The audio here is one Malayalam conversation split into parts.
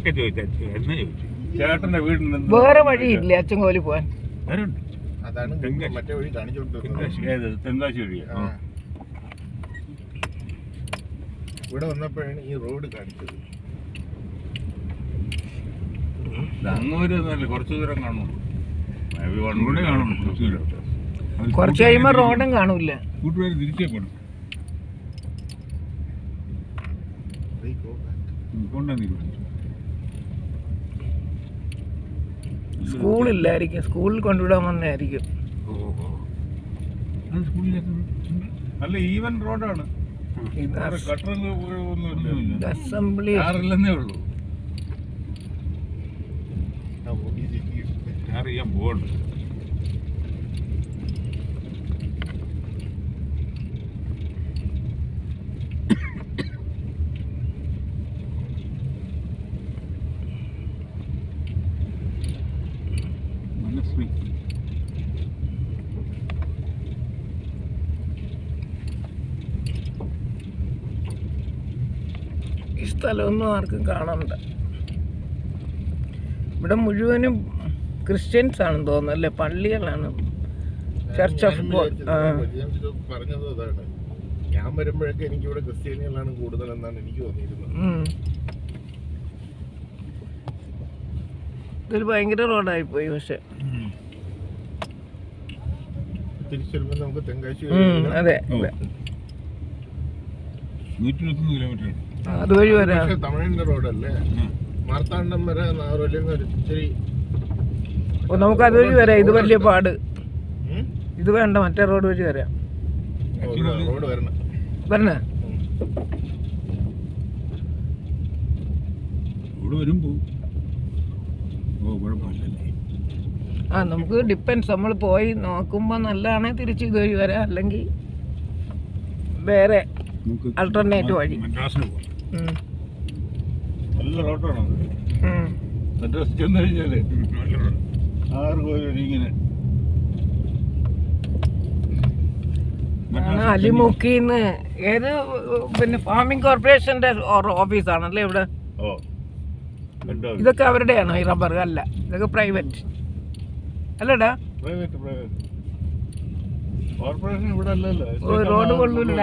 അതൊക്കെ ചോദിച്ചു എന്ന് ചോദിച്ചു. ചേട്ടന്റെ വീട്ടിൽ നിന്ന് വേറെ വഴിയില്ലേ അച്ചൻകോവിൽ പോവാൻ? അതാണ് മറ്റേ വഴി കാണിച്ചുകൊണ്ടിരുന്നത്. തെങ്കാശി വഴിയാ. ഇവിടെ വന്നപ്പോഴാണ് ഈ റോഡ് കാണിച്ചത്. അങ്ങോട്ട് കുറച്ചു ദൂരം കാണുള്ളൂ. കുറച്ച് കഴിയുമ്പോ റോഡും കാണൂല. കൂട്ടുകാർ തിരിച്ചേ പോണം. സ്കൂളില്ലായിരിക്കും, സ്കൂളിൽ കൊണ്ടുവിടാൻ വന്നായിരിക്കും. നല്ല ഈവൻ റോഡാണ്. അസംബ്ലി കാറില്ലെന്നേ ഉള്ളൂ. അറിയാൻ പോകണ്ട. ഈ സ്ഥലമൊന്നും ആർക്കും കാണണ്ട. ഇവിടെ മുഴുവനും ക്രിസ്ത്യൻസ് ആണെന്ന് തോന്നുന്നു അല്ലേ, പള്ളികളാണ്. Church of God. പറഞ്ഞത് അതാണ്. ഞാൻ വരുമ്പോഴൊക്കെ എനിക്ക് ഇവിടെ ക്രിസ്ത്യാനികളാണ് കൂടുതൽ എന്നാണ് എനിക്ക് തോന്നിയിരുന്നത്. ഇതൊരു ഭയങ്കര റോഡായി പോയി. പക്ഷെ തിരിച്ചു വരുമ്പോൾ നമുക്ക് തെങ്കാശി. അതെ, 120 കിലോമീറ്റർ അതുവഴി വരാം. തമിഴിന്റെ റോഡല്ലേ, മാർത്താണ്ഡം വരെ നാഗർവല്ലിന്ന് ഒരു ഇച്ചിരി. നമുക്ക് അതുവഴി വരാം. ഇത് വലിയ പാട്. ഇത് വേണ്ട, മറ്റേ റോഡ് വഴി വരാം. റോഡ് വരണ ഇവിടെ വരുമ്പോ കുഴപ്പമില്ലല്ലേ. നമുക്ക് ഡിപ്പെൻസ്. നമ്മൾ പോയി നോക്കുമ്പോൾ നല്ലതാണെങ്കിൽ തിരിച്ച് ഇതുവഴി വരാം, അല്ലെങ്കിൽ വേറെ അൾട്ടർനേറ്റ് വഴി. മദ്രാസിന് പോകാം. നല്ല റോഡാണ്. മദ്രാസ് ചെന്ന് കഴിഞ്ഞാല് 6 കോടി ഇങ്ങനെ. അലിമുക്കിന്ന് ഏത് പിന്നെ ഫാമിംഗ് കോർപ്പറേഷന്റെ ഓഫീസാണല്ലേ ഇവിടെ. ഇതൊക്കെ അവരുടെയാണോ ഈ റബ്ബർ? അല്ല, ഇതൊക്കെ പ്രൈവറ്റ് അല്ലടാ. കോർപ്പറേഷൻ ഇവിടെ അല്ലല്ലോ. റോഡ് കൊള്ളൂല്ല.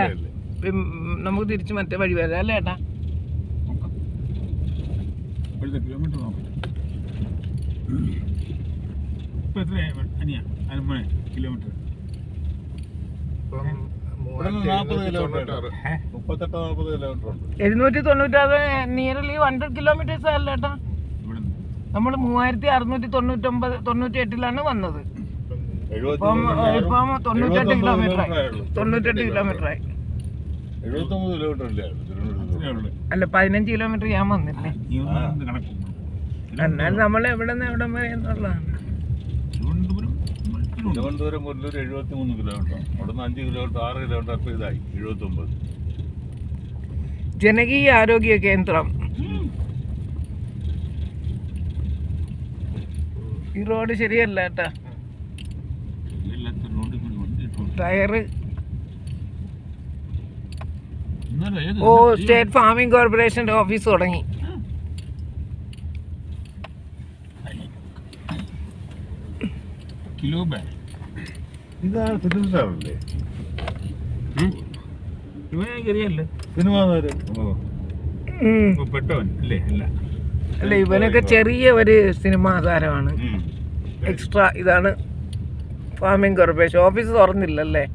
നമുക്ക് തിരിച്ച് മറ്റേ വഴി വരാം അല്ലേ ഏട്ടാ? കിലോമീറ്റർ നോക്കാം. ഇപ്പൊ എത്രയാ അനിയ? 50 കിലോമീറ്റർ. 796 നിയർലി 100 കിലോമീറ്റേഴ്സ് അല്ല ഏട്ടാ. നമ്മൾ 3698 വന്നത്. ഇപ്പം 98 കിലോമീറ്റർ ആയി. 79 കിലോമീറ്റർ അല്ല, 15 കിലോമീറ്റർ ഞാൻ വന്നില്ലേ. എന്നാലും നമ്മൾ എവിടെ നിന്ന് എവിടം വരെ എന്നുള്ളതാണ്. തിരുവനന്തപുരം കൊല്ലൂർ 73 കിലോമീറ്റർ. അവിടുന്ന് 5 കിലോമീറ്റർ 6 കിലോമീറ്റർ. അപ്പോൾ ഇതായി 79. ജനകീയ ആരോഗ്യ കേന്ദ്രം. ഈ റോഡ് ശരിയല്ല കേട്ടാ. ടയറ്. സ്റ്റേറ്റ് ഫാമിംഗ് കോർപ്പറേഷന്റെ ഓഫീസ് തുടങ്ങി. ഇതാണ് സിനിമ സാറല്ലേ? സിനിമ പെട്ടവൻ അല്ലേ? അല്ല, ഇവനൊക്കെ ചെറിയ ഒരു സിനിമാ താരമാണ്. എക്സ്ട്രാ. ഇതാണ് ഫാമിംഗ് കോർപ്പറേഷൻ ഓഫീസ്. തുറന്നില്ലല്ലേ?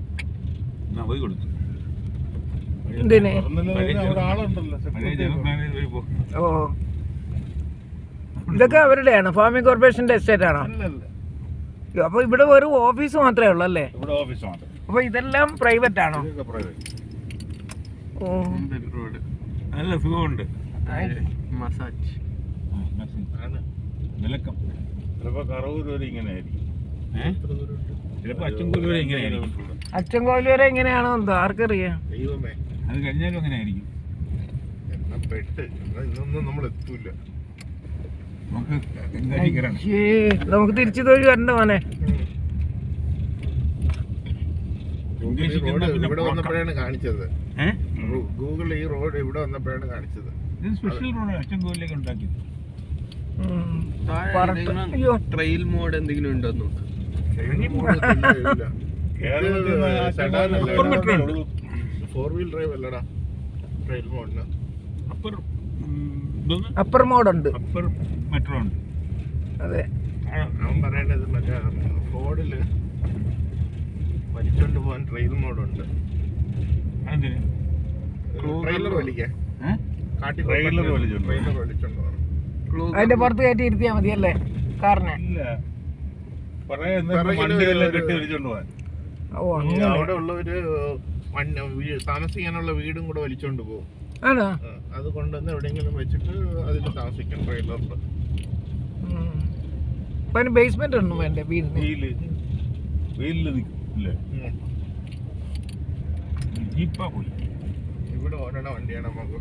എന്തിന്? ഓ, ഇതൊക്കെ അവരുടെയാണ്. ഫാമിംഗ് കോർപ്പറേഷന്റെ എസ്റ്റേറ്റ് ആണോ? അപ്പൊ ഇവിടെ വെറും ഓഫീസ് മാത്രമേ ഉള്ളൂ അല്ലേ? അപ്പൊ ഇതെല്ലാം പ്രൈവറ്റ് ആണോ? നല്ല സുഖമുണ്ട്. മസാജ്. വിലക്കം ചിലപ്പോ കറവൂർ വരെ ഇങ്ങനെ ആയിരിക്കും. ചിലപ്പോ അച്ചൻകോവിൽ വരെ ഇങ്ങനെ ആയിരിക്കും. അച്ചൻകോവിൽ വരെ എങ്ങനെയാണോ എന്തോ ആർക്കറിയാം. അത് കഴിഞ്ഞാലും അങ്ങനെ ആയിരിക്കും. ഇതൊന്നും നമ്മൾ എത്തൂല. നമുക്ക് തിരിച്ചു തൊഴി വരണ്ട മോനെ. ഇവിടെ വന്നപ്പോഴാണ് കാണിച്ചത്. ഗൂഗിൾ ഈ റോഡ് ഇവിടെ വന്നപ്പോഴാണ് കാണിച്ചത്. സ്പെഷ്യൽ റോഡ് അച്ചൻകോവിലേക്ക് ഉണ്ടാക്കിയത്. അയ്യോ ട്രെയിൽ മോഡ് എന്തെങ്കിലും ഉണ്ടോ നോക്ക്. ഫോർ വീൽ ഡ്രൈവ് അല്ലടാ ട്രെയിൽ മോഡിന്. അപ്പർ മോഡുണ്ട്. അപ്പർ മെട്രോ ഉണ്ട്. അതെ അവൻ പറയേണ്ടത് മറ്റേ ഫോർഡില് വലിച്ചോണ്ട് പോകാൻ ട്രെയിൽ മോഡുണ്ട്. ട്രെയിലർ വലിക്കാൻ കാട്ടി ട്രെയിലർ വലിച്ചോണ്ട് ട്രെയിലർ വലിച്ചോണ്ട് പോകണം. അതിന്റെ പുറത്ത് കയറ്റി ഇരുത്തിയാ മതിയല്ലേ കാറിനെ? ഇല്ല വണ്ടിയെല്ലാം കെട്ടി വലിച്ചോണ്ട് പോകാൻ. ഓ അങ്ങനെ അവിടെ ഉള്ളവര് താമസിക്കാനുള്ള വീടും കൂടെ വലിച്ചോണ്ട് പോകും. ആണോ? അത് കൊണ്ടുവന്ന് എവിടെയെങ്കിലും വെച്ചിട്ട് അതിൽ താമസിക്കണം ട്രെയിലറിൽ. അപ്പൊ അതിന് ബേസ്മെന്റ് ഒന്നും വേണ്ടേ വീടിന്? വീലില് നിൽക്കും ഇല്ലേ? ജീപ്പാ പോയി. ഇവിടെ ഓടണ വണ്ടിയാണ് നമുക്ക്.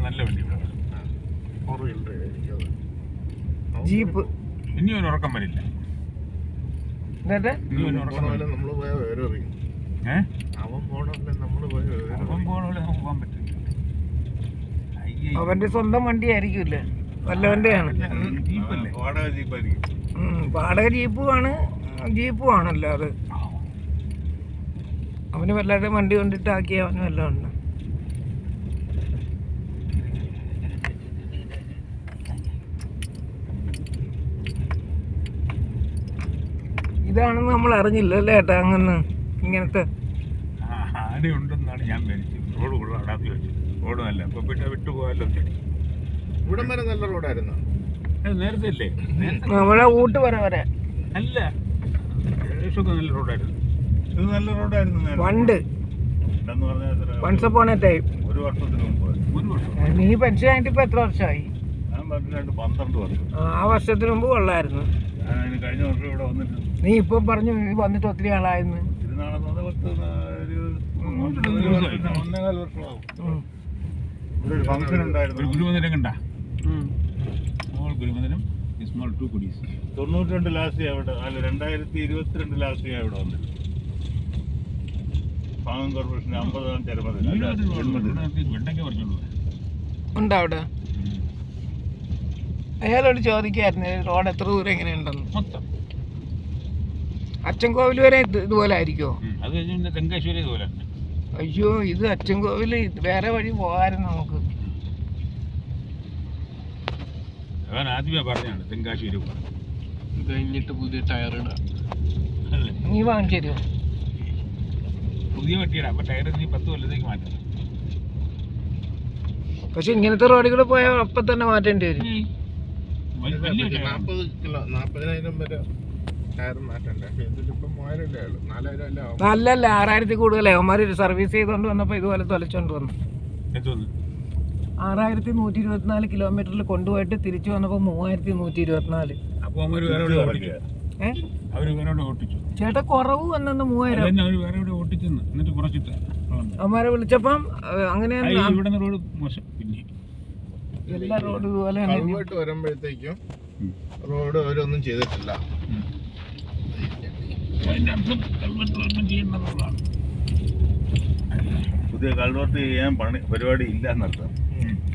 നല്ല വണ്ടി. ഫോർ വീൽ ഡ്രൈവ് ആയിരിക്കും അത്. ജീപ്പ് ഇനി ഒരു ഉറക്കം വരില്ല. എന്നിട്ട് ഇനി ഒരു ഉറക്കം പോലെ നമ്മള് പോയ വേറെ അറിയും. അവൻ പോണല്ലേ നമ്മള് പോയ അവൻ പോലെ നമുക്ക് പോകാൻ പറ്റില്ല. അവന്റെ സ്വന്തം വണ്ടി ആയിരിക്കൂല്ലേ? വല്ലവന്റെയാണ്. ജീപ്പല്ലേ? വാടക ജീപ്പായിരിക്കും. വാടക ജീപ്പും ആണല്ലോ അത്. അവന് വല്ലാതെ വണ്ടി കൊണ്ടിട്ട് ആക്കിയ അവന് വല്ലതും ഉണ്ട്. ഇതാണെന്ന് നമ്മൾ അറിഞ്ഞില്ല അല്ലേ ഏട്ടാ? അങ്ങനെ ഇങ്ങനത്തെ ആടെ ഉണ്ടെന്നാണ് ഞാൻ വിചാരിച്ചത്. റോഡ് കൂടുതൽ അടാത്തി വെച്ചത്. റോഡുമല്ല ഇപ്പൊ വിട്ടുപോകാമല്ലോ. ഇവിടം വരെ നല്ല റോഡായിരുന്നു. നേരത്തെ അല്ലേ? നമ്മളെ ഊട്ട് വരെ അല്ല, ഏകദേശമൊക്കെ നല്ല റോഡായിരുന്നു. ഇത് നല്ല റോഡായിരുന്നു പണ്ട്. Once upon a time. ഒരു വർഷത്തിന് മുമ്പ്. ഒരു വർഷം നീ പെൻഷൻ ആയിട്ട് ഇപ്പൊ എത്ര വർഷമായി? ഞാൻ പറഞ്ഞിട്ട് 12 വർഷം. ആ വർഷത്തിന് മുമ്പ് കൊള്ളായിരുന്നു. ഞാൻ അതിന് കഴിഞ്ഞ വർഷം ഇവിടെ വന്നിട്ട് നീ ഇപ്പൊ പറഞ്ഞു നീ വന്നിട്ട് ഒത്തിരി ആളായിരുന്നു. തിരുനാളെന്ന് പറഞ്ഞാൽ 1.5 വർഷമാകും. ഇവിടെ ഒരു ഫംഗ്ഷൻ ഉണ്ടായിരുന്നു. ഒരു ഗുരുമന്ദിരം കണ്ട? സ്മോൾ ഗുരുമന്ദിരം, സ്മോൾ 2 കുടീസ്. 92 ലാസ്റ്റ് അവിടെ, അല്ല 2022 ലാസ്റ്റ് ഇവിടെ വന്നിട്ട് പാങ്ങം കോർപ്പറേഷൻ 50 ചരമദിനം. വെണ്ടയ്ക്ക പറിച്ചോളൂ. ഉണ്ടോ അവിടെ? അയാളോട് ചോദിക്കായിരുന്നു റോഡ് എത്ര ദൂരം എങ്ങനെയുണ്ടെന്ന്. മൊത്തം അച്ചൻകോവിൽ വരെ ഇതുപോലെ ആയിരിക്കുമോ? അത് കഴിഞ്ഞ് പിന്നെ തെങ്കാശ്ശേരി ഇതുപോലെ. അയ്യോ ഇത് അച്ചൻകോവിൽ വേറെ വഴി പോകാമായിരുന്നു നമുക്ക്. അവൻ ആദ്യമേ പറഞ്ഞാണ് തെങ്കാശ്ശേരി പോകാൻ. കഴിഞ്ഞിട്ട് പുതിയ ടയർ ഇടാം. നീ വാങ്ങിച്ചു തരുമോ? പുതിയ വണ്ടിയുടെ അപ്പൊ ടയർ നീ 10 കൊല്ലത്തേക്ക് മാറ്റണം. പക്ഷെ ഇങ്ങനത്തെ റോഡുകൾ പോയാൽ അപ്പം തന്നെ മാറ്റേണ്ടി വരും. വലിയ ടയർ 40,000 വരെ ടയർ മാറ്റണ്ടേ? ഇതിലിപ്പം 3000 അല്ലേ? 4000 അല്ലേ ആവും? നല്ലല്ല 6000 കൂടുതലേ. അവന്മാർ സർവീസ് ചെയ്തുകൊണ്ട് വന്നപ്പോൾ ഇതുപോലെ തൊലച്ചോണ്ട് വന്നു. എന്തോന്ന് 6124 കിലോമീറ്ററിൽ കൊണ്ടുപോയിട്ട് തിരിച്ചു വന്നപ്പോൾ 3124. അപ്പൊ അവര് വേറെ എവിടെ ഓട്ടിച്ചു? അവര് വേറെ എവിടെ ഓട്ടിച്ചു? ചേട്ടാ കുറവ് വന്നെന്ന് 3000. അവര് വേറെ എവിടെ ഓട്ടിച്ചെന്ന് എന്നിട്ട് കുറച്ചിട്ട് അവന്മാരെ വിളിച്ചപ്പം അങ്ങനെ ഇവിടെ റോഡ് മോശം. പിന്നെ എല്ലാ റോഡ് ഇതുപോലെ കൾവേർട്ട് വരുമ്പോഴത്തേക്കും റോഡ് അവരൊന്നും ചെയ്തിട്ടില്ല. പുതിയ കൾവർട്ട് ചെയ്യാൻ പരിപാടി ഇല്ല എന്നർത്ഥം.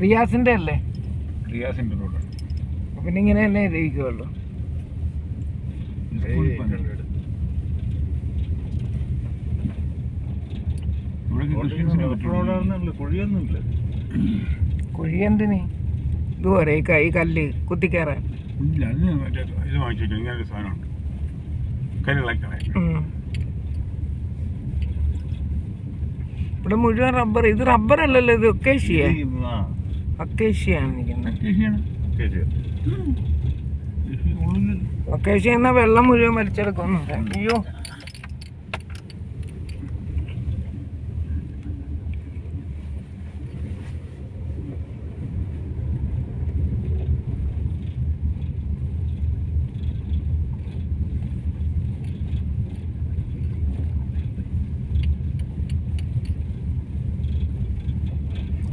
റിയാസിന്റെ അല്ലേ? റിയാസിന്റെ റോഡ്. പിന്നെ ഇങ്ങനെ തന്നെ ഇരിക്കുള്ളൂ. റോഡാണെന്നുള്ള കുഴിയൊന്നുമില്ല. കുഴിയെന്തിന്? ഇതുപോലെ ഈ കല്ല് കുത്തിക്കയറാൻ. ഇല്ല, അതിന് മറ്റേ ഇത് വാങ്ങിച്ചു. ഇങ്ങനൊരു സാധനമുണ്ട്, കരിളക്കണേ. ഇവിടെ മുഴുവൻ റബ്ബർ. ഇത് റബ്ബർ അല്ലല്ലോ, ഇത് ഒക്കേഷ്യ. ഒക്കേഷ്യയാണ് നിൽക്കുന്നത്. ഒക്കേഷ്യ എന്നാ വെള്ളം മുഴുവൻ വലിച്ചെടുക്കുന്നു. അയ്യോ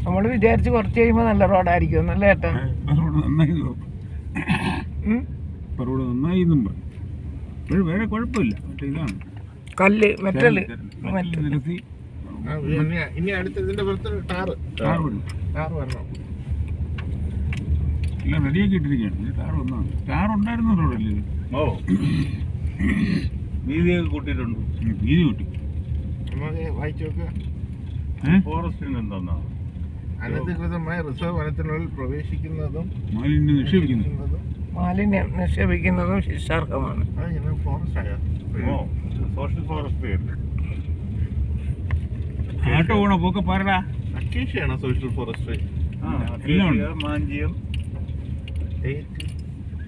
നമ്മൾ വിചാരിച്ച് കുറച്ച് കഴിയുമ്പോൾ നല്ല റോഡായിരിക്കും എന്നല്ലേ ഏട്ടാ? റോഡ് നന്നായി റോഡ് നന്നായി എന്നും പറഞ്ഞു. വേറെ കുഴപ്പമില്ല. മറ്റേ ഇതാണ് കല്ല് മെറ്റല് നിരത്തി ഇനി അടുത്ത ഇതിന്റെ പുറത്ത് ടാർ വരണം. എല്ലാം റെഡിയാക്കി ഇട്ടിരിക്കുകയാണ്. ടാർ ഒന്നാണ്. ടാർ ഉണ്ടായിരുന്ന റോഡല്ലേ ഇത്? ഓ വീതിയൊക്കെ കൂട്ടിയിട്ടുണ്ട്. വീതി കൂട്ടി. നമുക്ക് വായിച്ചു നോക്കുക. ഫോറസ്റ്റിന് എന്താ അനധികൃതമായ റിസർവ് വനത്തിനുള്ളിൽ പ്രവേശിക്കുന്നതും മാലിന്യം നിക്ഷേപിക്കുന്നു. മാലിന്യം നിക്ഷേപിക്കുന്നതും ശിക്ഷാർഹമാണ്. ഫോറസ്റ്റ് ആയ സോഷ്യൽ ഫോറസ്റ്റ് ആട്ടോ പോണ പോക്കെ പറടാ. അക്കേഷ്യയാണോ സോഷ്യൽ ഫോറസ്റ്റ്? എല്ലാം ഉണ്ട്. മാഞ്ചിയം,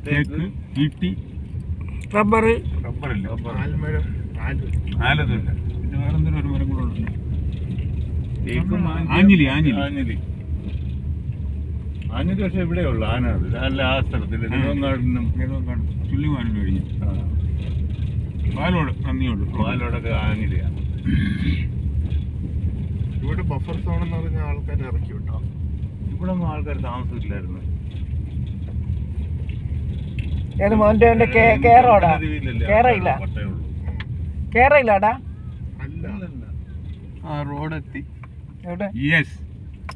തേക്ക്, ഈട്ടി, റബ്ബർ, റബ്ബറില്ല. ആൽമരം, ആലതുമില്ല. പിന്നെ വേറെന്തൊരു ഒരു മരം കൂടെ ഉണ്ട്. ആഞ്ഞിലി. ആഞ്ഞിലി ആഞ്ഞിലി പക്ഷെ ഇവിടെ ഉള്ളു. ആനാട് അല്ല ആ സ്ഥലത്തില്ല. നെടുവങ്ങാടിനും ചുള്ളിമാനും കഴിഞ്ഞു. പാലോട് നന്ദിയോട് പാലോടൊക്കെ ആഞ്ഞിലിയാണ്. ഇവിടെ ബഫർ സോൺ എന്ന് പറഞ്ഞ ആൾക്കാർ ഇറക്കി വിട്ടോ. ഇവിടെ ഒന്നും ആൾക്കാർ താമസമില്ലായിരുന്നു. ഏത് മോൻ്റെ കേറോടാ? കേറയില്ല, കേറയില്ലാടാ. അല്ല ആ റോഡ് എത്തി. എവിടെ യെസ്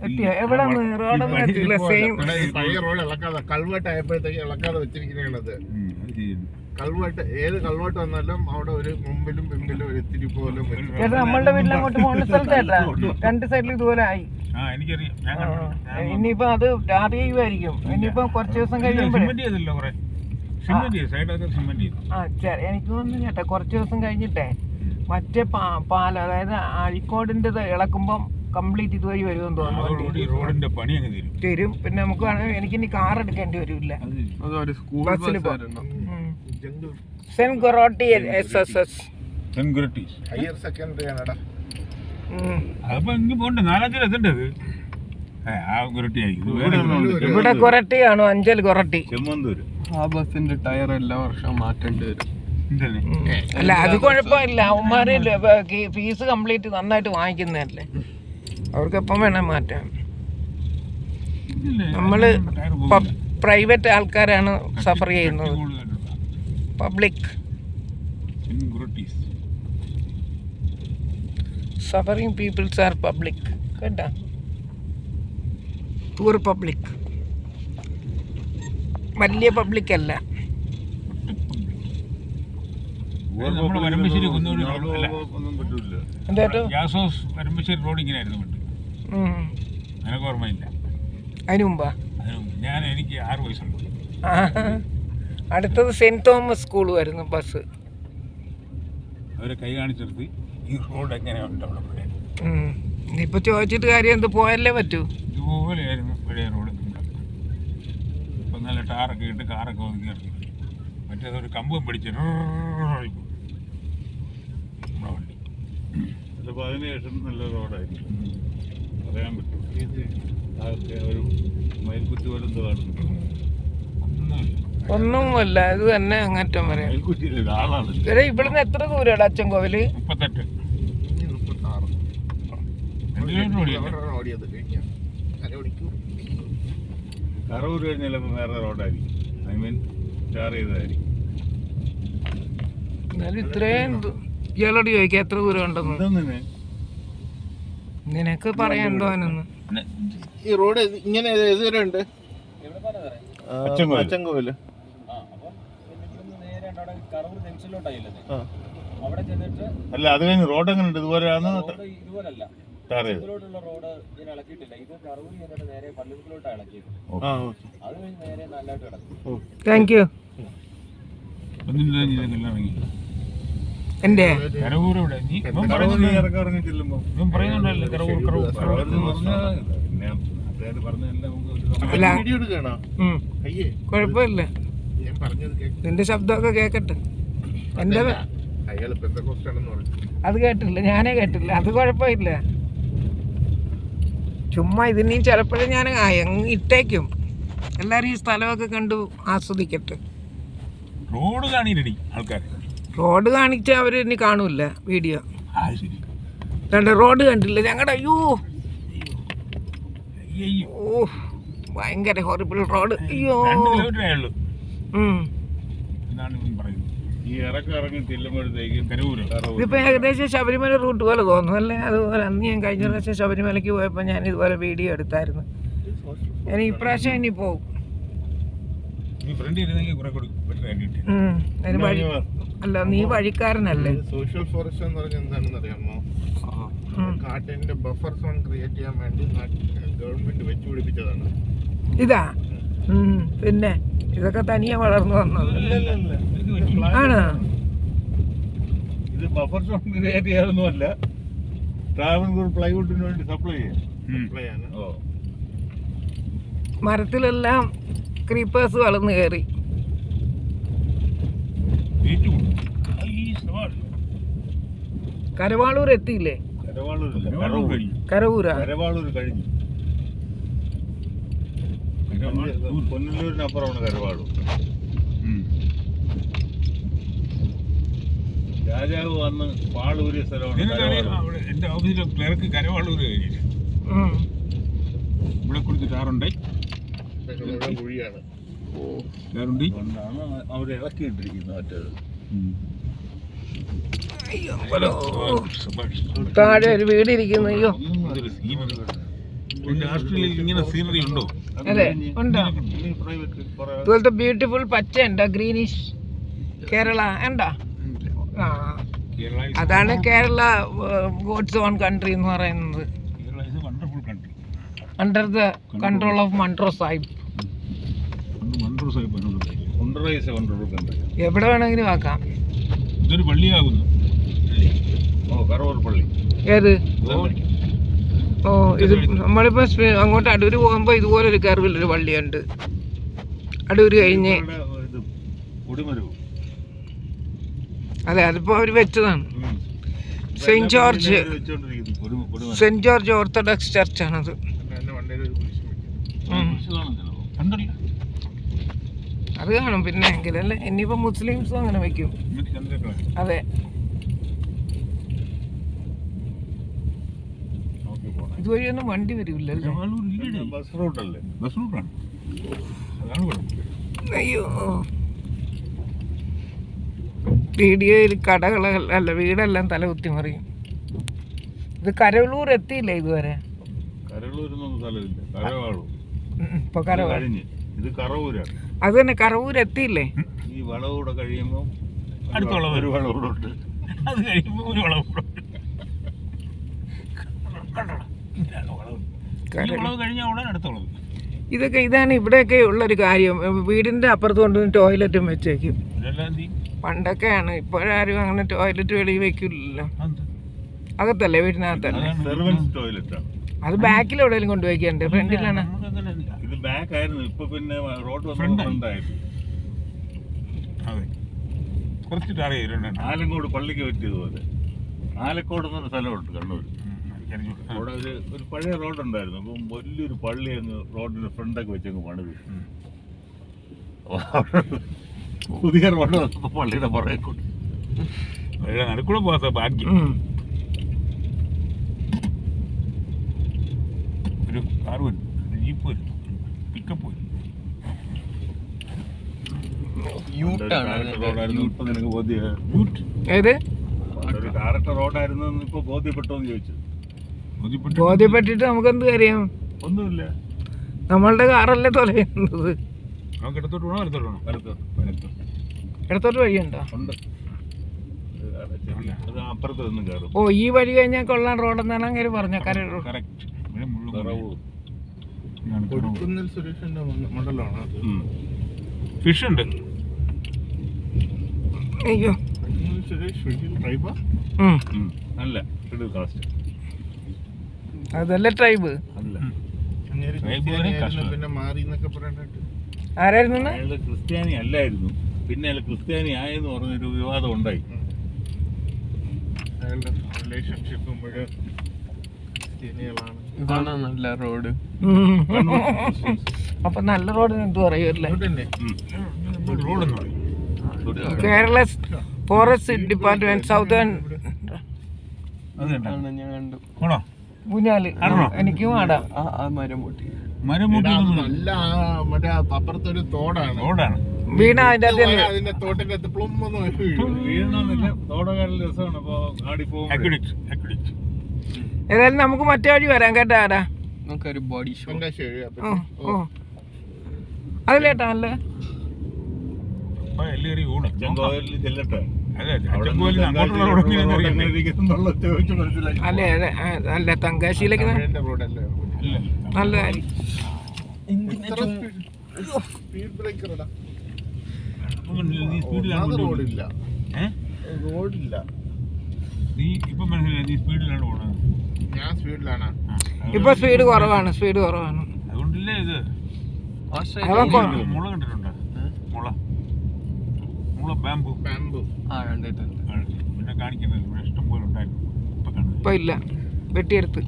എത്തിയോ? എവിടെ റോഡൊന്നും എത്തിയില്ല. സെയിം പഴയ റോഡ് ഇളക്കാതെ കൾവേട്ട് ആയപ്പോഴത്തേക്ക് ഇളക്കാതെ വെച്ചിരിക്കുന്നതാണത്. കൾവേട്ട് ഏത് കൾവേട്ട് വന്നാലും അവിടെ ഒരു മുമ്പിലും പിമ്പിലും ഒരു ഇത്തിരി പോലും ചേട്ടാ നമ്മളുടെ വീട്ടിൽ അങ്ങോട്ട് പോകുന്ന സ്ഥലത്ത് ചേട്ടാ 2 സൈഡിൽ ഇതുപോലെ ആയി. എനിക്കറിയാം. ഞാൻ കണ്ടു. ഇനിയിപ്പോ അത് ടാർ ചെയ്യുമായിരിക്കും. ഇനിയിപ്പോ കുറച്ച് ദിവസം കഴിയുമ്പോഴേ സിമെന്റ് ചെയ്തല്ലോ കുറെ. സിമെന്റ് ചെയ്തു. സൈഡൊക്കെ സിമെന്റ് ചെയ്തു. എനിക്ക് തോന്നുന്നു ചേട്ടാ കുറച്ച് ദിവസം കഴിഞ്ഞിട്ടേ മറ്റേ പാലം, അതായത് അഴിക്കോടിൻ്റെ ഇളക്കുമ്പം കംപ്ലീറ്റ് ഇതുവഴി വരുമെന്ന് തോന്നുന്നു. റോഡിന്റെ പണി അങ്ങ് തരും. പിന്നെ നമുക്ക് വേണമെങ്കിൽ എനിക്കിനി കാർ എടുക്കേണ്ടി വരില്ല. അതൊരു സ്കൂൾ ബസ്സിൽ bus saint Goretti SSS higher secondary ആണടാ. അതിപ്പോ ഇങ്ങ് പോണ്ടേ? 4-5 എത്തണ്ടത്. ആ ഗുരട്ടി ആയിരിക്കും. ഇവിടെ കൊറട്ടിയാണോ? അഞ്ചൽ കൊറട്ടി. ചെമ്മന്തൂര്. ആ ബസ്സിന്റെ ടയർ എല്ലാ വർഷവും മാറ്റേണ്ടി വരും. അല്ല അത് കുഴപ്പമില്ല. അവന്മാര് ഫീസ് കംപ്ലീറ്റ് നന്നായിട്ട് വാങ്ങിക്കുന്നതല്ലേ, അവർക്ക് എപ്പം വേണേൽ മാറ്റാം. നമ്മള് പ്രൈവറ്റ് ആൾക്കാരാണ് സഫർ ചെയ്യുന്നത്. Public suffering people's R public. കേട്ടാ, പൂർ പബ്ലിക്, വലിയ പബ്ലിക് അല്ല. നമ്മുടെ വരമ്പശ്ശേരി കുന്നൂര് ഒന്നും പറ്റൂല. എന്താ ഗ്യാസോസ് വരമ്പശ്ശേരി റോഡ് ഇങ്ങനെ ആയിരുന്നു പണ്ട്. എനിക്ക് ഓർമ്മയില്ല. അതിന് മുമ്പാ? എനിക്ക് 6 വയസ്സുണ്ട്. അടുത്തത് സെന്റ് തോമസ് സ്കൂൾ വരുന്നു ബസ്. അവരെ കൈ കാണിച്ചെടുത്ത് ഈ റോഡ് എങ്ങനെയുണ്ട് അവിടെ പഴയ. ഇപ്പൊ ചോദിച്ചിട്ട് കാര്യം എന്ത്, പോയല്ലേ പറ്റൂ. ഇതുപോലെയായിരുന്നു പഴയ റോഡ്. ഇപ്പൊ നല്ല ടാറൊക്കെ ഇട്ട് കാറൊക്കെ ഒതുക്കി ഇറങ്ങി. മറ്റേതൊരു കമ്പും പിടിച്ച് വണ്ടി. ചിലപ്പോൾ അതിനുശേഷം നല്ല റോഡായിരിക്കും, പറയാൻ പറ്റും. അതൊക്കെ ഒരു മയിൽക്കുറ്റി പോലെ എന്തോ കാണുന്നു. ഒന്നുമല്ല, ഇത് തന്നെ അങ്ങറ്റം വരെ. മയിൽക്കുറ്റിയില്ല, ആളാണ്. ഇവിടുന്ന് എത്ര ദൂരമാണ് അച്ഛൻ കോവില്? 38. 36 ഓടിയത് കഴിഞ്ഞ അരമണിക്കൂർ. കറൂർ കഴിഞ്ഞാൽ ചിലപ്പോൾ വേറെ റോഡായിരിക്കും. I mean tar ചെയ്തതായിരിക്കും. എന്നാലും ഇത്രയും ഇയാളോട് ചോദിക്കാം എത്ര ദൂരം ഉണ്ടെന്ന്. ഇതൊന്നിനെ നിനക്ക് പറയാൻ എന്തോന്ന്. ഈ റോഡ് ഇങ്ങനെ ഏതുവരെ ഉണ്ട്? അച്ചൻകോവില്. അല്ല, അത് കഴിഞ്ഞ് റോഡ് എങ്ങനെ ഉണ്ട്? ഇതുപോലെയാണ് ടാർ ചെയ്തത്. Thank you. എന്റെ കരവൂർ ഇവിടെ ഇറങ്ങി ചെല്ലുമ്പോ പറയുന്നുണ്ടല്ലേ കരവൂർ വീഡിയോ എടുക്കണോ? അയ്യേ കുഴപ്പമില്ല, ഞാൻ പറഞ്ഞത് നിന്റെ ശബ്ദമൊക്കെ കേക്കട്ടെ. എന്റെ അയാൾ പെന്തക്കോസ്റ്റാണെന്ന് പറഞ്ഞു. അത് കേട്ടില്ല, ഞാനേ കേട്ടില്ല. അത് കുഴപ്പമില്ല, ചുമ്മാ ഇതിനെയും ചിലപ്പോഴും ഞാൻ ഇട്ടേക്കും. എല്ലാവരും ഈ സ്ഥലമൊക്കെ കണ്ടു ആസ്വദിക്കട്ടെ. റോഡ് കാണിയില്ലടി ആൾക്കാർ. റോഡ് കാണിച്ചാൽ അവർ ഇനി കാണൂല വീഡിയോ. കണ്ട റോഡ് കണ്ടില്ല ഞങ്ങളുടെ. അയ്യോ ഓ, ഭയങ്കര ഹോറിബിൾ റോഡ്. അയ്യോ ഈ ഇറക്കം ഇറങ്ങി ചെല്ലുമ്പോഴത്തേക്കും ഇതിപ്പോൾ ഏകദേശം ശബരിമല റൂട്ട് പോലെ തോന്നുന്നു അല്ലേ? അതുപോലെ അന്ന് ഞാൻ കഴിഞ്ഞ പ്രാവശ്യം ശബരിമലയ്ക്ക് പോയപ്പോൾ ഞാൻ ഇതുപോലെ വീഡിയോ എടുത്തായിരുന്നു. ഞാൻ ഇപ്രാവശ്യം ഇനി പോകും. നീ ഫ്രണ്ട് ഇരുന്നെങ്കിൽ കുറെ കൂടി ബെറ്റർ ആയിട്ട് കിട്ടി. അതിന് വഴി അല്ല, നീ വഴിക്കാരനല്ലേ. സോഷ്യൽ ഫോറസ്റ്റ് എന്ന് പറഞ്ഞാൽ എന്താണെന്ന് അറിയാമോ? കാട്ടിന്റെ ബഫർ സോൺ ക്രിയേറ്റ് ചെയ്യാൻ വേണ്ടി ഗവൺമെന്റ് വെച്ചുപിടിപ്പിച്ചതാണ്. ഇതാ പിന്നെ ഇതൊക്കെ തനിയെ വളർന്നു വന്നത് ആണ്. ഇത് ബഫർ സോൺ ക്രിയേറ്റ് ചെയ്യാതൊന്നുമല്ല, ട്രാവൻകൂർ പ്ലൈവുഡിന് വേണ്ടി സപ്ലൈ ചെയ്യാൻ. ഓ, മരത്തിലെല്ലാം ക്രീപ്പേഴ്സ് വളർന്നു കയറി. കരവാളൂർ എത്തിയില്ലേ? കരവൂരാ? കരവാളൂർ കഴിഞ്ഞു. പൊന്നല്ലൂരിനപ്പുറമാണ് കരവാളൂർ. രാജാവ് വന്ന് പാളൂരിയ സ്ഥലമാണ്. എന്റെ ഓഫീസിലെ ക്ലർക്ക് കരവാളൂർ കഴിഞ്ഞു. ഇവിടെ കുറിച്ച് ടാറുണ്ട്, കുഴിയാണ്. ടാറുണ്ട്. കൊണ്ടാണ് അവർ ഇളക്കിയിട്ടിരിക്കുന്നത് മറ്റേത്. താഴെ ഒരു വീട് ഇരിക്കുന്നു. അയ്യോ, ഓസ്ട്രേലിയയിൽ ഇങ്ങനെ സീനറി ഉണ്ടോ? അതെ ഉണ്ടോ? ഇതുപോലത്തെ ബ്യൂട്ടിഫുൾ പച്ച ഉണ്ടോ? ഗ്രീനിഷ് കേരള ഉണ്ടോ? ആ, അതാണ് കേരള ഗോഡ്സ് ഓൺ കൺട്രി എന്ന് പറയുന്നത്. Wonderful country under the control of Munro Sahib. എവിടെ വേണമെങ്കിലും ആക്കാം. ഇതൊരു പള്ളിയാകുന്നു. ഓ, കറവൂർ പള്ളി. ഏത്? ഓ, ഇത് നമ്മളിപ്പോ അങ്ങോട്ട് അടൂര് പോകുമ്പോ ഇതുപോലെ ഒരു കർവിലൊരു പള്ളിയുണ്ട്. അടൂര് കഴിഞ്ഞ് അതെ, അതിപ്പോ അവര് വെച്ചതാണ്. സെന്റ് ജോർജ് ഓർത്തഡോക്സ് ചർച്ചാണത്. അത് കാണും പിന്നെ എങ്കിലല്ലേ. ഇനിയിപ്പോ മുസ്ലിംസും അങ്ങനെ വെക്കും. അതെ, ഇതുവഴിയൊന്നും വണ്ടി വരില്ലല്ലോ. ബസ് റൂട്ടല്ലേ? ബസ് റൂട്ടാണ്. അതാണ് കുഴപ്പം. അയ്യോ, വീഡിയോയിൽ കടകളല്ല വീടെല്ലാം തലകുത്തി മറിയും. ഇത് കരവളൂർ എത്തിയില്ലേ ഇതുവരെ? കരവൂരൊന്നും സ്ഥലമില്ല, കരവാളൂർ. ഇപ്പൊ കരവാളൂർ കഴിഞ്ഞ് ഇത് കറവൂരാണ്. അത് തന്നെ, കരവൂർ എത്തിയില്ലേ? ഈ വളവൂടെ കഴിയുമ്പോൾ അടുത്തുള്ള ഒരു വളവൂടുണ്ട്. അത് കഴിയുമ്പോൾ ഒരു വളവ് കഴിഞ്ഞാൽ ഉടനെ അടുത്തുള്ളത്. ഇതൊക്കെ ഇതാണ് ഇവിടെയൊക്കെ ഉള്ളൊരു കാര്യം. വീടിന്റെ അപ്പുറത്ത് കൊണ്ടുവന്ന് ടോയ്ലറ്റും വെച്ചേക്കും. പണ്ടൊക്കെയാണ്, ഇപ്പോഴാരും അങ്ങനെ ടോയ്ലറ്റ് വെളിയിൽ വെക്കില്ലല്ലോ. അകത്തല്ലേ, വീടിനകത്തല്ലേ? അത് ബാക്കിൽ എവിടെയെങ്കിലും കൊണ്ടുവയ്ക്കണ്ടേ? ഫ്രണ്ടിലാണ്. ഇത് ബാക്ക് ആയിരുന്നു, ഇപ്പൊ പിന്നെ റോഡ് ഫ്രണ്ടായിരുന്നു. അതെ, കുറച്ച് ടാർ ചെയ്തിട്ടുണ്ട്. ആലങ്കോട് പള്ളിക്ക് പറ്റിയതുപോലെ. ആലക്കോട് എന്നൊരു സ്ഥലമുണ്ട് കണ്ണൂർ. അവിടെ ഒരു പഴയ റോഡുണ്ടായിരുന്നു. അപ്പം വലിയൊരു പള്ളി അങ്ങ് റോഡിന്റെ ഫ്രണ്ടൊക്കെ വെച്ചങ്ങ് പണിത്. പുതിയ റോഡ് വന്നപ്പോ പള്ളിയുടെ പുറകെ കൊണ്ട് നടക്കൂടെ പോകാത്ത ഭാഗ്യം. ഒരു കാർ വരും, ജീപ്പ് വരും, പിക്കപ്പ് വരും. റോഡായിരുന്നു ഇപ്പൊ നിനക്ക് ഏത് ഒരു ഡയറക്ടർ റോഡായിരുന്നു ഇപ്പൊ ബോധ്യപ്പെട്ടോന്ന് ചോദിച്ചു. ബോധ്യപ്പെട്ടിട്ട് നമുക്കെന്ത് കാര്യം? ഒന്നുമില്ല, നമ്മളുടെ കാറല്ലേ തൊലയുന്നത്. നമുക്ക് ഇടത്തോട്ട് വേണോ വലത്തോട്ട് വേണോ? ഇടത്തോട്ട് വഴിയുണ്ടോ? ഉണ്ട്, അത് അപ്പുറത്ത് നിന്നും കയറും. ഓ, ഈ വഴി കഴിഞ്ഞാൽ കൊള്ളാൻ റോഡെന്നാണ് അങ്ങനെ പറഞ്ഞ കരൂർ. ഫിഷ് ഉണ്ട്. അയ്യോ, അല്ല, അതല്ല ട്രൈബ്. പിന്നെ മാറി എന്നൊക്കെ പറഞ്ഞിട്ട് ആരായിരുന്നു? അയാള് ക്രിസ്ത്യാനി അല്ലായിരുന്നു, പിന്നെ അയാൾ ക്രിസ്ത്യാനി ആയെന്ന് പറഞ്ഞൊരു വിവാദം ഉണ്ടായി. അയാളുടെ റിലേഷൻഷിപ്പ് മുഴുവൻ ക്രിസ്ത്യാനികളാണ്. ഇതാണ് നല്ല റോഡ്. അപ്പൊ നല്ല റോഡിന് എന്ത് പറയുമല്ലേ? റോഡെന്ന് പറയും. കേരള ഫോറസ്റ്റ് ഡിപ്പാർട്ട്മെന്റ് സൗതേൺ ഞാൻ കണ്ടു. ഊഞ്ഞാല് എനിക്കും ആടാം. ആ മരം പൊട്ടി. നല്ല മറ്റേ അപ്പുറത്തൊരു തോടാണ്. റോഡാണ്. വീണ അതിന്റെ തോട്ടിന്റെ വീഴണമെന്നില്ല, തോടകാരൻ രസമാണ്. അപ്പൊ ആടി പോകും. ഏതായാലും നമുക്ക് മറ്റേ വഴി വരാം കേട്ടോ. ആടാ നമുക്കൊരു ബോഡി ഷോ. ഓ, അതിലേട്ടാ അല്ലേ? പള്ളിയേറി ഊണ് ചെങ്കോലിൽ ചെല്ലട്ടെ. അതെ അവിടെ അച്ചൻകോലിൽ അങ്ങോട്ടുള്ള റോഡ് എങ്ങനെയാണെന്ന് എങ്ങനെ അറിയണ്ടേ? ഇരിക്കുന്നുള്ളത് ചോദിച്ച് മനസ്സിലാക്കി. അല്ലേ അതെ അല്ല തങ്കാശിയിലേക്ക് തമിഴിന്റെ റോഡല്ലേ ഇല്ല. നല്ല കാര്യം. സ്പീഡ് ബ്രേക്കറടാ. അപ്പം നീ സ്പീഡിലാണ് റോഡില്ല, ഏ റോഡില്ല. നീ ഇപ്പം മനസ്സിലായി നീ സ്പീഡിലാണ് പോണത്. ഞാൻ സ്പീഡിലാണ്. ഇപ്പൊ സ്പീഡ് കുറവാണ്, സ്പീഡ് കുറവാണ്. അതുകൊണ്ടല്ലേ ഇത് ഓസ്ട്രേലിയ അവൻ മുള കണ്ടിട്ടുണ്ടോ? മുള ബാമ്പു ബാമ്പു ആ കണ്ടിട്ടുണ്ട്. പിന്നെ കാണിക്കുന്നത് ഇവിടെ ഇഷ്ടം പോലെ ഉണ്ടായിരുന്നു. ഇപ്പൊ കാണുന്നത് ഇപ്പൊ ഇല്ല, വെട്ടിയെടുത്ത്.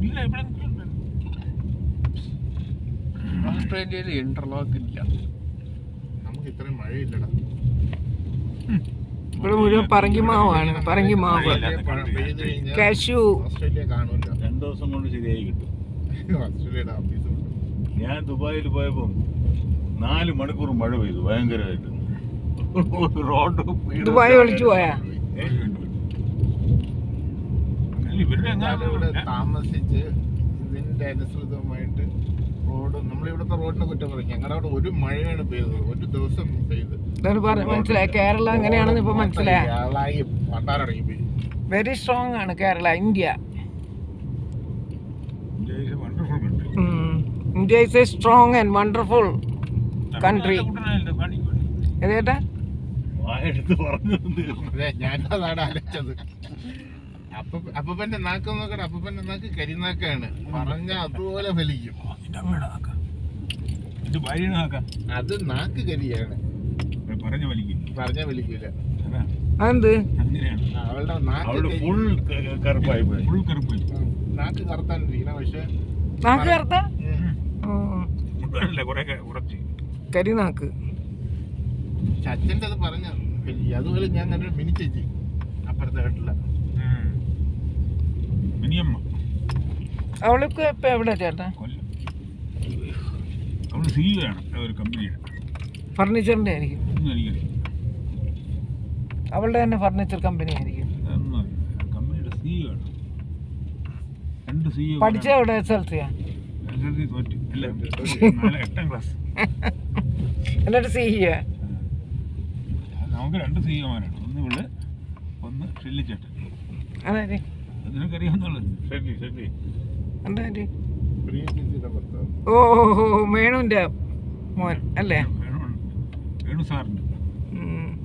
ഇല്ല. ഇവിടെ ഉണ്ട്. ഓസ്ട്രേലിയയിൽ ഇന്റർലോക്ക് ഇല്ല. നമുക്ക് ഇത്രയും മഴയില്ലടാ. ഇവിടെ മുഴുവൻ പറങ്കിമാവാണ്, പറങ്കിമാവ്, പെയ്ത് കഴിഞ്ഞാൽ കാഷ്യൂ. ഓസ്ട്രേലിയ കാണൂല. 2 ദിവസം കൊണ്ട് ശരിയായി കിട്ടും. ഓസ്ട്രേലിയയുടെ ഓഫീസ് ഞാൻ ദുബായിൽ പോയപ്പോൾ 4 മണിക്കൂർ മഴ പെയ്തു ഭയങ്കരമായിട്ട്. റോഡ് ദുബായ് ഒളിച്ചു പോയാ? ഇവരുടെ ഇവിടെ താമസിച്ച് ഇതിന്റെ അനുസൃതമായിട്ട് റോഡ്, നമ്മളിവിടുത്തെ റോഡിനെ കുറ്റം പറയും. ഞങ്ങളുടെ അവിടെ ഒരു മഴയാണ് പെയ്തത്, ഒരു ദിവസം പെയ്ത്. മനസ്സിലായി, കേരള എങ്ങനെയാണെന്ന് ഇപ്പൊ മനസ്സിലായ. ആളായി പണ്ടാരടങ്ങി പോയി. വെരി സ്ട്രോങ് ആണ് Kerala, India. Wonderful country. India is a strong and wonderful country. ഏതേട്ടാ? വായെടുത്ത് പറഞ്ഞു. അതെ, ഞാനതാണ് ആലോചിച്ചത്. അപ്പൂപ്പന്റെ നാക്ക് നോക്കട്ടെ, അപ്പൂപ്പന്റെ നാക്ക് കരിനാക്കാണ്. പറഞ്ഞ അതുപോലെ ഫലിക്കും. അത് നാക്ക് കരിയാണ്, പറഞ്ഞ വലിക്കും. പറഞ്ഞ വലിക്കൂല. അതെന്ത്? അങ്ങനെയാണ്. അവളുടെ നാക്ക് അവിടെ ഫുൾ കറുപ്പായി പോയി. ഫുൾ കറുപ്പ്. നാക്ക് കറുത്താണ്ടിരിക്കണം. പക്ഷെ നാക്ക് കറുത്ത കുറെ കുറച്ച് കരിനാക്ക്. അച്ഛൻ്റെ അത് പറഞ്ഞ വലിയ. അതുപോലെ ഞാൻ കണ്ടു മിനി ചേച്ചി അപ്പുറത്തെ വീട്ടില. മിനിയമ്മ അവൾക്ക് ഇപ്പൊ എവിടെ ചേട്ടാ? കൊല്ലം. അവള് CEO ആണ് ഒരു കമ്പനിയുടെ. ഫർണിച്ചറിന്റെ ആയിരിക്കും. ഒന്നും എനിക്കറിയാം. അവളുടെ തന്നെ ഫർണിച്ചർ കമ്പനി ആയിരിക്കും. അതൊന്നും അറിയില്ല. കമ്പനിയുടെ CEO ആണ്. 2 CEO. പഠിച്ച എവിടെ? SLC യാ? തോറ്റു. ഇല്ല, 8ാം ക്ലാസ്. എന്നിട്ട് CEO. നമുക്ക് 2 CEO-മാരാണ്. ഒന്ന് ഇവള്, ഒന്ന് ഷെല്ലിച്ചേട്ടൻ. അതെ, നിനക്കറിയാവുന്നുള്ളത്. ശരി ശരി. എന്താ പ്രിയ ചേച്ചിയുടെ ഭർത്താവ്. ഓ മേണുവിന്റെ മോൻ അല്ലേ? വേണു സാറിന്റെ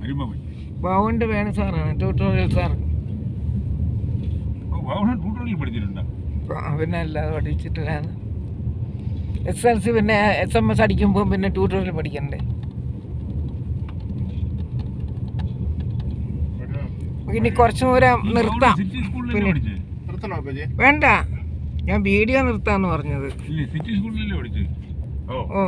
മരുമകൻ. ബാവുണ്ട് വേണു സാറാണ്, ട്യൂട്ടോറിയൽ സാർ. ട്യൂട്ടോറിയൽ പഠിച്ചിട്ടുണ്ടോ? പിന്നെ അല്ലാതെ പഠിച്ചിട്ടില്ലാന്ന്. SLC പിന്നെ SMS അടിക്കുമ്പോൾ പിന്നെ ട്യൂട്ടോറിയൽ പഠിക്കണ്ടേ? ഇനി കുറച്ചു ദൂരം നിർത്താം. സിറ്റി സ്കൂളിലല്ലേ പിന്നെ പഠിച്ചേ? നിർത്തണോ അപ്പച്ചി? വേണ്ട, ഞാൻ വീഡിയോ നിർത്താന്ന് പറഞ്ഞത്. ഇല്ലേ, സിറ്റി സ്കൂളിലല്ലേ പഠിച്ചേ? ഓ